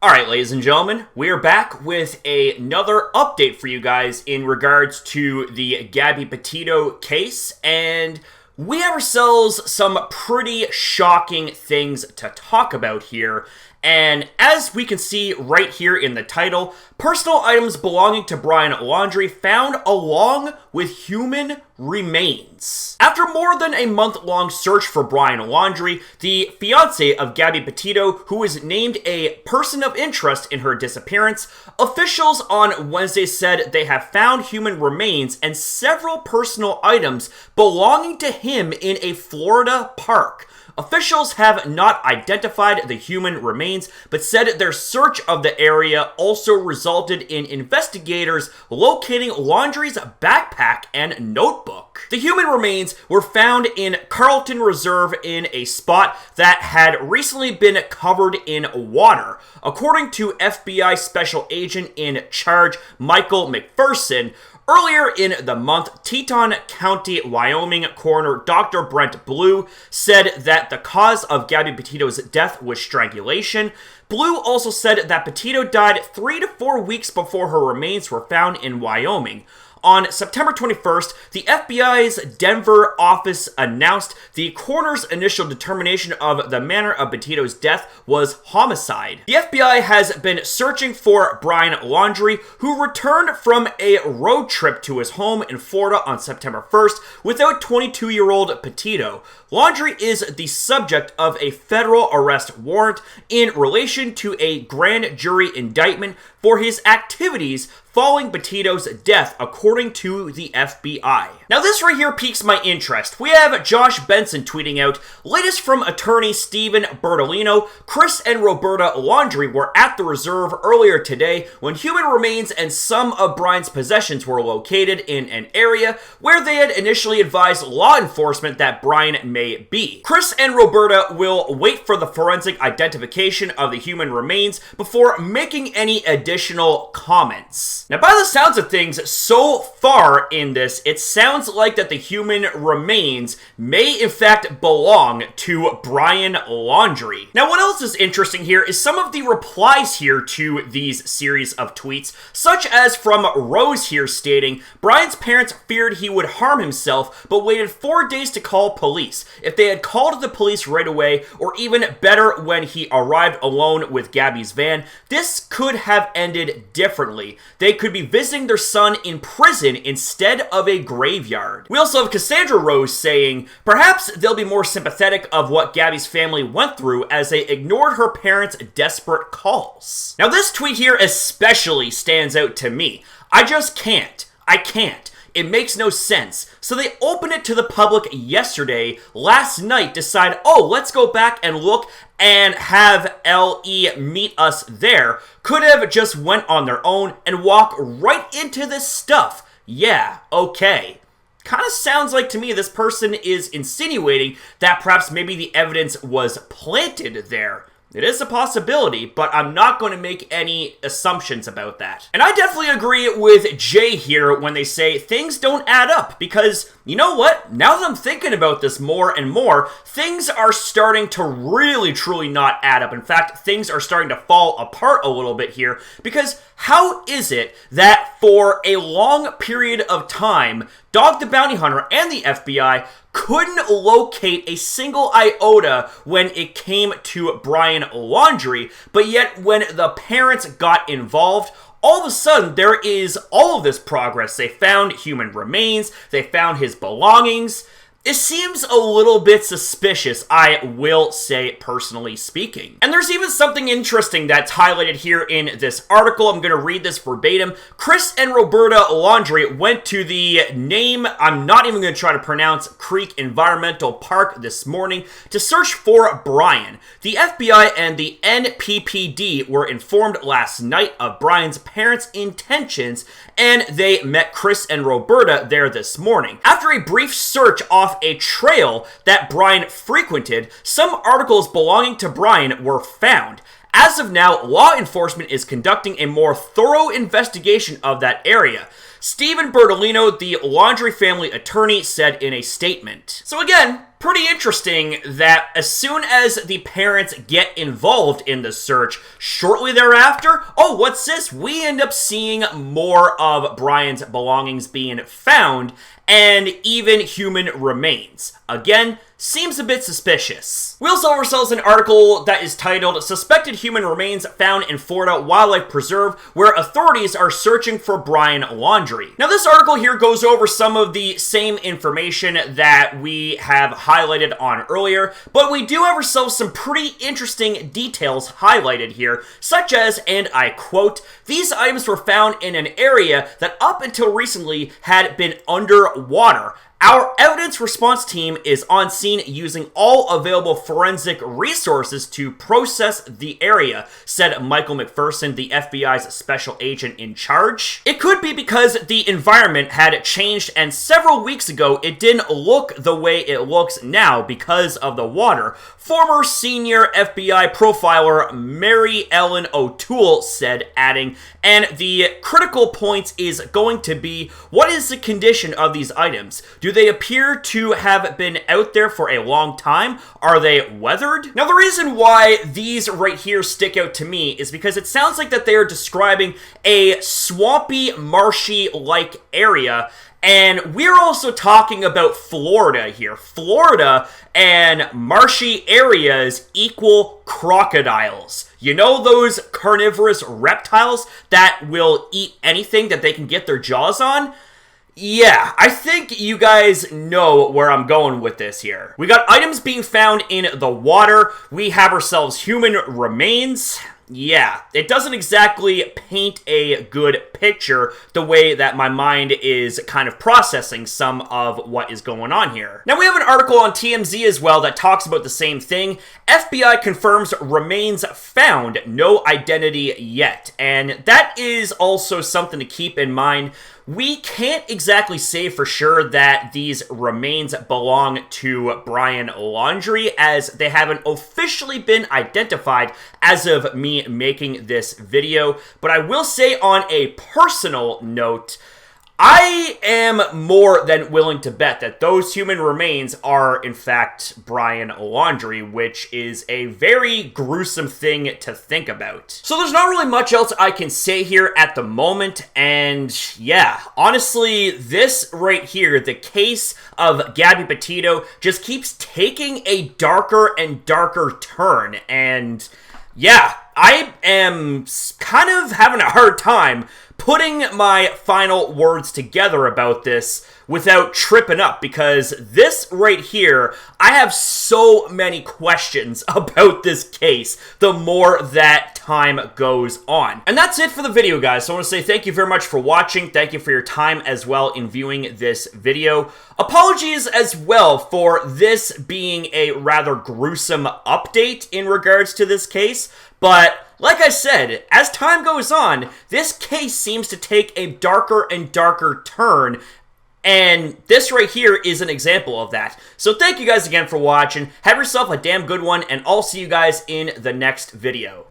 Alright, ladies and gentlemen, we are back with another update for you guys in regards to the Gabby Petito case, and we have ourselves some pretty shocking things to talk about here. And as we can see right here in the title, personal items belonging to Brian Laundrie found along with human remains. After more than a month-long search for Brian Laundrie, the fiancé of Gabby Petito, who was named a person of interest in her disappearance, officials on Wednesday said they have found human remains and several personal items belonging to him in a Florida park. Officials have not identified the human remains, but said their search of the area also resulted in investigators locating Laundrie's backpack and notebook. The human remains were found in Carlton Reserve in a spot that had recently been covered in water. According to FBI Special Agent in Charge Michael McPherson, earlier in the month, Teton County, Wyoming coroner Dr. Brent Blue said that the cause of Gabby Petito's death was strangulation. Blue also said that Petito died 3 to 4 weeks before her remains were found in Wyoming. On September 21st, the FBI's Denver office announced the coroner's initial determination of the manner of Petito's death was homicide. The FBI has been searching for Brian Laundrie, who returned from a road trip to his home in Florida on September 1st without 22-year-old Petito. Laundrie is the subject of a federal arrest warrant in relation to a grand jury indictment for his activities following Petito's death, according to the FBI. Now this right here piques my interest. We have Josh Benson tweeting out, latest from attorney Stephen Bertolino, Chris and Roberta Laundrie were at the reserve earlier today when human remains and some of Brian's possessions were located in an area where they had initially advised law enforcement that Brian may be. Chris and Roberta will wait for the forensic identification of the human remains before making any additional comments. Now, by the sounds of things, so far in this, it sounds like that the human remains may in fact belong to Brian Laundrie. Now, what else is interesting here is some of the replies here to these series of tweets, such as from Rose here stating, Brian's parents feared he would harm himself, but waited 4 days to call police. If they had called the police right away, or even better, when he arrived alone with Gabby's van, this could have ended differently. They could be visiting their son in prison instead of a graveyard. We also have Cassandra Rose saying, perhaps they'll be more sympathetic of what Gabby's family went through as they ignored her parents' desperate calls. Now this tweet here especially stands out to me. I just can't. I can't. It makes no sense. So they opened it to the public yesterday, last night, decide, oh, let's go back and look and have LE meet us there. Could have just went on their own and walk right into this stuff. Yeah, okay. Kind of sounds like to me this person is insinuating that perhaps maybe the evidence was planted there. It is a possibility, but I'm not going to make any assumptions about that. And I definitely agree with Jay here when they say things don't add up, because you know what? Now that I'm thinking about this more and more, things are starting to really truly not add up. In fact, things are starting to fall apart a little bit here, because how is it that for a long period of time, Dog the Bounty Hunter and the FBI couldn't locate a single iota when it came to Brian Laundrie, but yet when the parents got involved, all of a sudden there is all of this progress. They found human remains, they found his belongings. It seems a little bit suspicious, I will say, personally speaking. And there's even something interesting that's highlighted here in this article. I'm going to read this verbatim. Chris and Roberta Laundrie went to the name, I'm not even going to try to pronounce, Creek Environmental Park this morning to search for Brian. The FBI and the NPPD were informed last night of Brian's parents' intentions, and they met Chris and Roberta there this morning. After a brief search off a trail that Brian frequented, some articles belonging to Brian were found. As of now, law enforcement is conducting a more thorough investigation of that area. Stephen Bertolino, the Laundrie family attorney, said in a statement. So again, pretty interesting that as soon as the parents get involved in the search, shortly thereafter, oh, what's this? We end up seeing more of Brian's belongings being found, and even human remains. Again, seems a bit suspicious. We also have ourselves an article that is titled Suspected Human Remains Found in Florida Wildlife Preserve, where authorities are searching for Brian Laundrie. Now this article here goes over some of the same information that we have highlighted on earlier, but we do have ourselves some pretty interesting details highlighted here, such as, and I quote, "These items were found in an area that up until recently had been underwater. Our evidence response team is on scene using all available forensic resources to process the area," said Michael McPherson, the FBI's special agent in charge. It could be because the environment had changed, and several weeks ago it didn't look the way it looks now because of the water. Former senior FBI profiler Mary Ellen O'Toole said, adding, "And the critical point is going to be, what is the condition of these items? Do they appear to have been out there for a long time? Are they weathered?" Now, the reason why these right here stick out to me is because it sounds like that they are describing a swampy, marshy-like area, and we're also talking about Florida here. Florida and marshy areas equal crocodiles. You know those carnivorous reptiles that will eat anything that they can get their jaws on? Yeah, I think you guys know where I'm going with this here. We got items being found in the water. We have ourselves human remains. Yeah, it doesn't exactly paint a good picture the way that my mind is kind of processing some of what is going on here. Now, we have an article on TMZ as well that talks about the same thing. FBI confirms remains found, no identity yet. And that is also something to keep in mind. We can't exactly say for sure that these remains belong to Brian Laundrie, as they haven't officially been identified as of me making this video. But I will say on a personal note, I am more than willing to bet that those human remains are, in fact, Brian Laundrie, which is a very gruesome thing to think about. So there's not really much else I can say here at the moment, and yeah, honestly, this right here, the case of Gabby Petito, just keeps taking a darker and darker turn, and yeah, I am kind of having a hard time putting my final words together about this without tripping up, because this right here, I have so many questions about this case the more that time goes on. And that's it for the video, guys. So I want to say thank you very much for watching. Thank you for your time as well in viewing this video. Apologies as well for this being a rather gruesome update in regards to this case, but like I said, as time goes on, this case seems to take a darker and darker turn, and this right here is an example of that. So thank you guys again for watching. Have yourself a damn good one, and I'll see you guys in the next video.